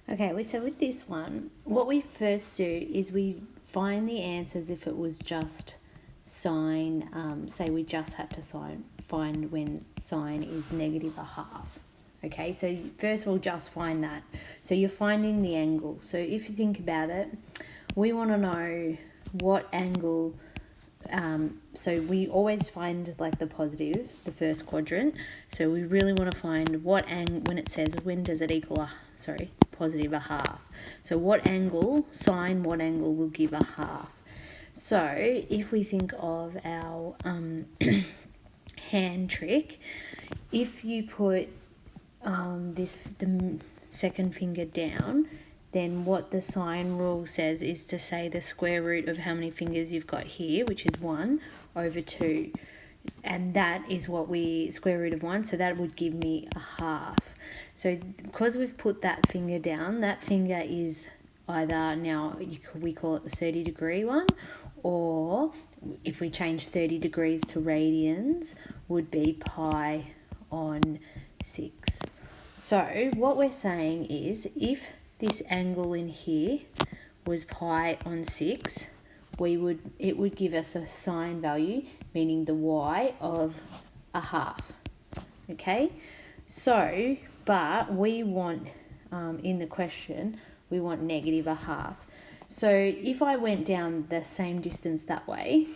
Okay, so with this one, what we first do is we find the answers if it was just sine, say we just had to find when sine is negative a half. Okay, so first we'll just find that. So you're finding the angle. So if you think about it, we want to know what angle, so we always find like the positive, the first quadrant. So we really want to find what angle, when it says when does it equal positive a half. So what angle, sine what angle will give a half. So if we think of our hand trick, if you put the second finger down, then what the sine rule says is to say the square root of how many fingers you've got here, which is 1 over 2. And that is what we, square root of 1, so that would give me a half. So because we've put that finger down, that finger is either, now we call it the 30-degree one, or if we change 30 degrees to radians, would be pi on 6. So what we're saying is if this angle in here was pi on 6, it would give us a sine value, meaning the y of a half. Okay, so but we want in the question we want negative a half. So if I went down the same distance that way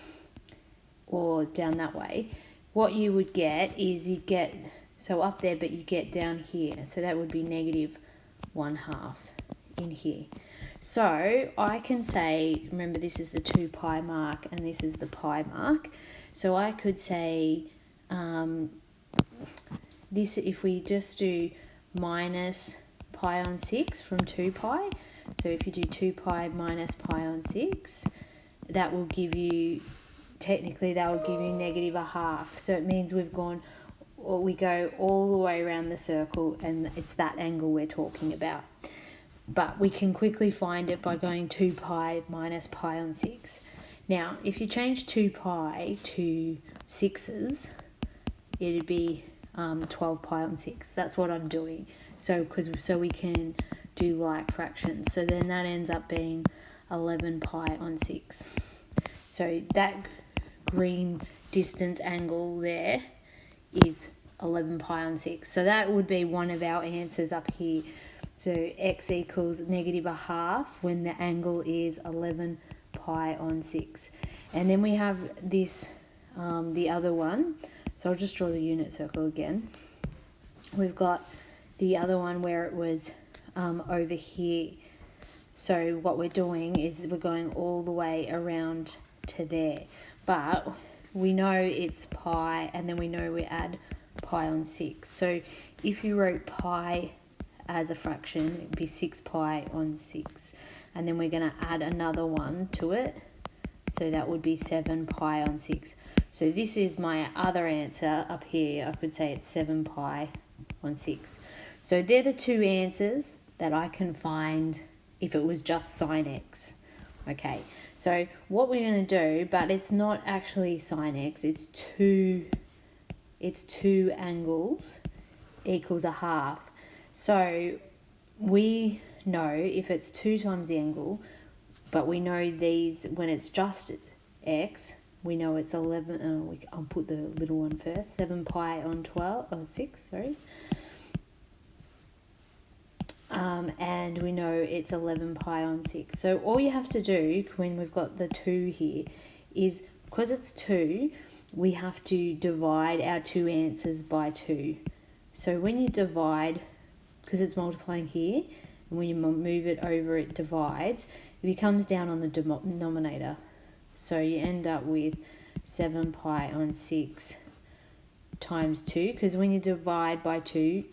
or down that way, what you would get is you get, so up there, but you get down here, so that would be negative 1/2 in here. So I can say, remember this is the 2 pi mark and this is the pi mark, so I could say this, if we just do minus pi on 6 from 2 pi, so if you do 2 pi minus pi on 6, that will give you, technically that will give you negative a half. So it means we go all the way around the circle, and it's that angle we're talking about. But we can quickly find it by going 2 pi minus pi on 6. Now, if you change 2 pi to 6s, it'd be 12 pi on 6. That's what I'm doing. So we can do like fractions. So then that ends up being 11 pi on 6. So that green distance angle there is 11 pi on 6. So that would be one of our answers up here. So x equals negative a half when the angle is 11 pi on 6. And then we have this, the other one. So I'll just draw the unit circle again. We've got the other one where it was over here. So what we're doing is we're going all the way around to there. But we know it's pi, and then we know we add pi on 6. So if you wrote pi as a fraction, it would be 6 pi on 6. And then we're going to add another one to it. So that would be 7 pi on 6. So this is my other answer up here. I could say it's 7 pi on 6. So they're the two answers that I can find if it was just sine x. Okay, so what we're going to do, but it's not actually sine x, it's two angles equals a half. So we know if it's 2 times the angle, but we know these, when it's just x, we know it's 11, I'll put the little one first, 7 pi on 6, sorry. And we know it's 11 pi on 6. So all you have to do when we've got the 2 here is, because it's 2, we have to divide our two answers by 2. So when you divide, because it's multiplying here, and when you move it over, it divides, it becomes down on the denominator. So you end up with 7 pi on 6 times 2, because when you divide by 2,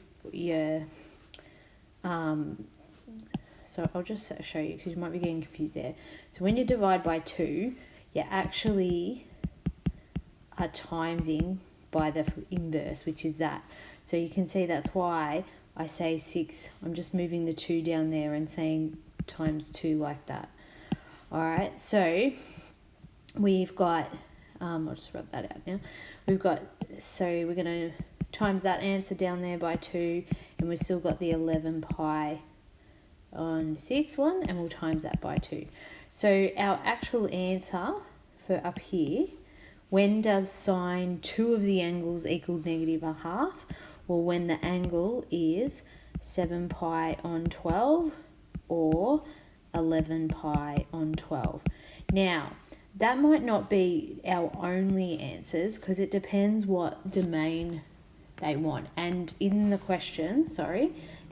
so I'll just show you because you might be getting confused there. So when you divide by 2, you actually are timesing by the inverse, which is that. So you can see that's why I say 6. I'm just moving the 2 down there and saying times 2 like that. All right, so we've got, I'll just rub that out now. So we're going to times that answer down there by 2, and we've still got the 11 pi on 6 one, and we'll times that by 2. So our actual answer for up here, when does sine 2 of the angles equal negative a half? Well, when the angle is 7 pi on 12 or 11 pi on 12. Now, that might not be our only answers because it depends what domain they want. And in the question,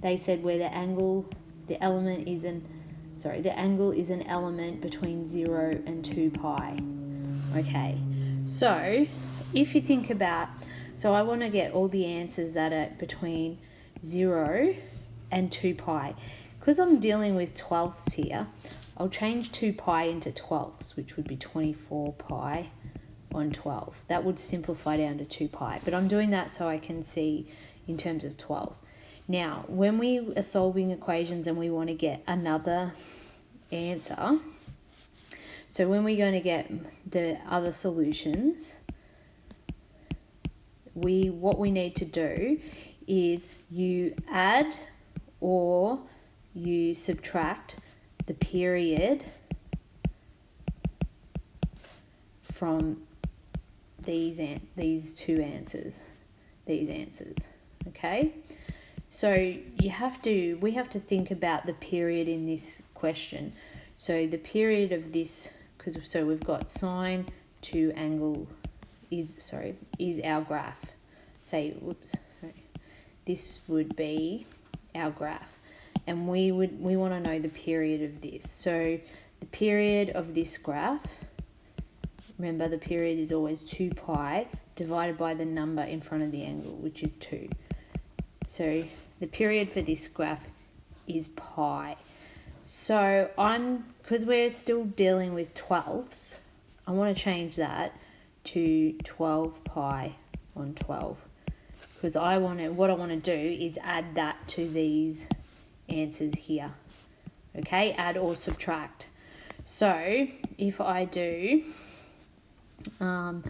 they said where the angle is an element between 0 and 2 pi. Okay, so if you think about, so I want to get all the answers that are between 0 and 2 pi. Because I'm dealing with 12ths here, I'll change 2 pi into 12ths, which would be 24 pi on 12. That would simplify down to 2 pi, but I'm doing that so I can see in terms of 12. Now, when we are solving equations and we want to get another answer, so when we're going to get the other solutions, what we need to do is you add or you subtract the period from these two answers, okay? So we have to think about the period in this question. So the period of this, so we've got sine 2 angle is our graph. This would be our graph, and we want to know the period of this. So the period of this graph, remember the period is always 2 pi divided by the number in front of the angle, which is 2. So the period for this graph is pi. So because we're still dealing with 12ths, I want to change that to 12 pi on 12. Because what I want to do is add that to these answers here. Okay, add or subtract. So if I do, I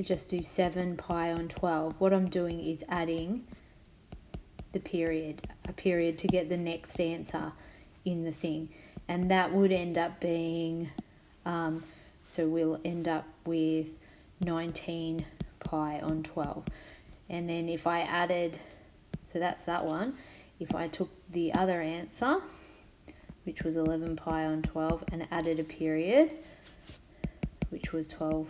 just do 7 pi on 12. What I'm doing is adding a period to get the next answer in the thing. And that would end up being, so we'll end up with 19 pi on 12. And then if I added, so that's that one. If I took the other answer, which was 11 pi on 12, and added a period, which was 12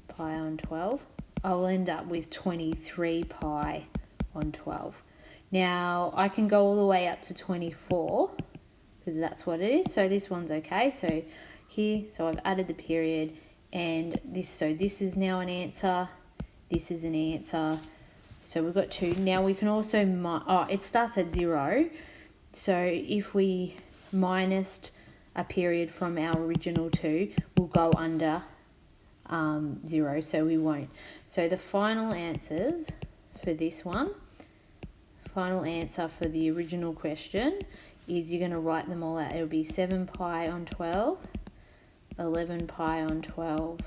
pi on 12, I'll end up with 23 pi on 12. Now, I can go all the way up to 24, because that's what it is. So this one's okay. So here, so I've added the period, and this is now an answer. This is an answer. So we've got 2. Now we can also, it starts at 0. So if we minus a period from our original 2, we'll go under 0, so we won't. So the final answers for this one, final answer for the original question is you're going to write them all out. It'll be 7 pi on 12, 11 pi on 12,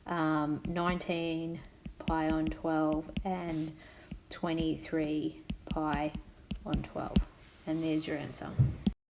19 pi on 12, and 23 pi on 12. And there's your answer.